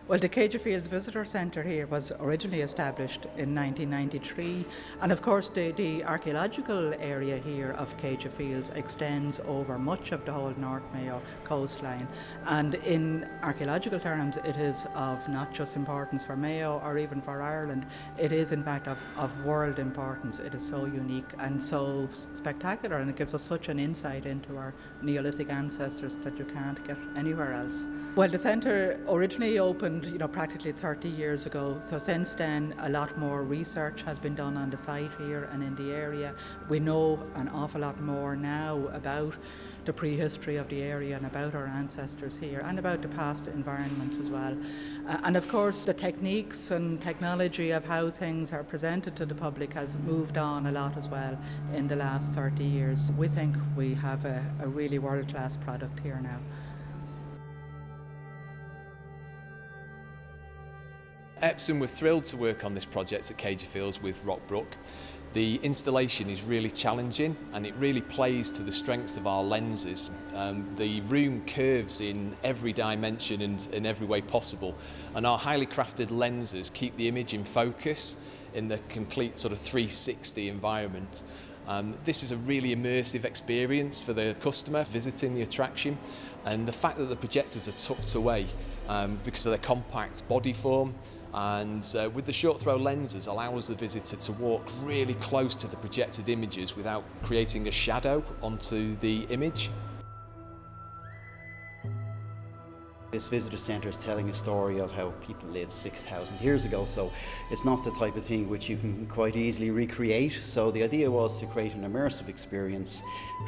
Well, the Céide Fields Visitor Centre here was originally established in 1993, and of course the archaeological area here of Céide Fields extends over much of the whole North Mayo coastline, and in archaeological terms it is of not just importance for Mayo or even for Ireland, it is in fact of world importance. It is so unique and so spectacular, and it gives us such an insight into our Neolithic ancestors that you can't get anywhere else. Well, the centre originally opened, practically 30 years ago. So since then, a lot more research has been done on the site here and in the area. We know an awful lot more now about the prehistory of the area and about our ancestors here and about the past environments as well. And of course, the techniques and technology of how things are presented to the public has moved on a lot as well in the last 30 years. We think we have a really world-class product here now. Epson were thrilled to work on this project at Céide Fields with Rockbrook. The installation is really challenging and it really plays to the strengths of our lenses. The room curves in every dimension and in every way possible, and our highly crafted lenses keep the image in focus in the complete sort of 360 environment. This is a really immersive experience for the customer visiting the attraction, and the fact that the projectors are tucked away because of their compact body form and with the short throw lenses allows the visitor to walk really close to the projected images without creating a shadow onto the image. This visitor centre is telling a story of how people lived 6,000 years ago, so it's not the type of thing which you can quite easily recreate. So the idea was to create an immersive experience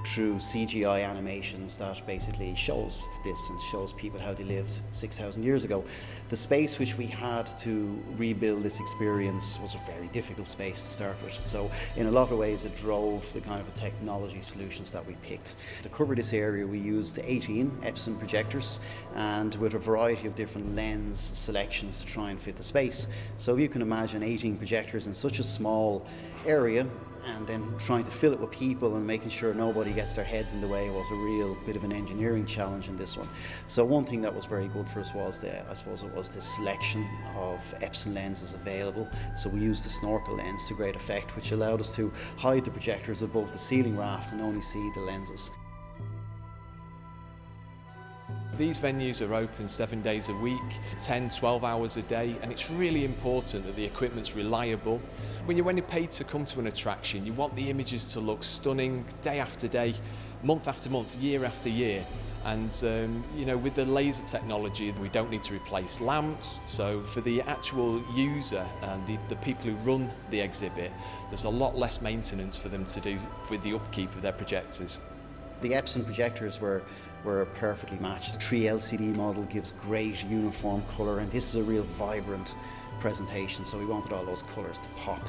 through CGI animations that basically shows this and shows people how they lived 6,000 years ago. The space which we had to rebuild this experience was a very difficult space to start with, so in a lot of ways it drove the kind of technology solutions that we picked. To cover this area we used 18 Epson projectors and with a variety of different lens selections to try and fit the space. So if you can imagine 18 projectors in such a small area and then trying to fill it with people and making sure nobody gets their heads in the way was a real bit of an engineering challenge in this one. So one thing that was very good for us was the selection of Epson lenses available. So we used the snorkel lens to great effect, which allowed us to hide the projectors above the ceiling raft and only see the lenses. These venues are open 7 days a week, 10, 12 hours a day, and it's really important that the equipment's reliable. When you're paid to come to an attraction, you want the images to look stunning day after day, month after month, year after year. And with the laser technology, we don't need to replace lamps. So for the actual user and the people who run the exhibit, there's a lot less maintenance for them to do with the upkeep of their projectors. The Epson projectors were perfectly matched. The 3 LCD model gives great uniform colour, and this is a real vibrant presentation, so we wanted all those colours to pop.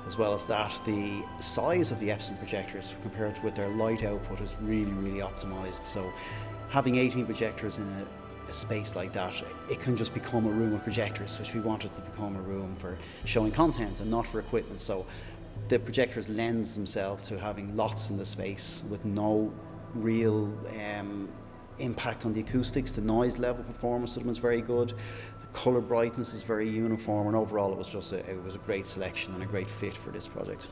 As well as that, the size of the Epson projectors compared with their light output is really, really optimised. So having 18 projectors in a space like that, it can just become a room of projectors, which we wanted to become a room for showing content and not for equipment. So the projectors lend themselves to having lots in the space with no real impact on the acoustics. The noise level performance of them is very good. The colour brightness is very uniform, and overall it was a great selection and a great fit for this project.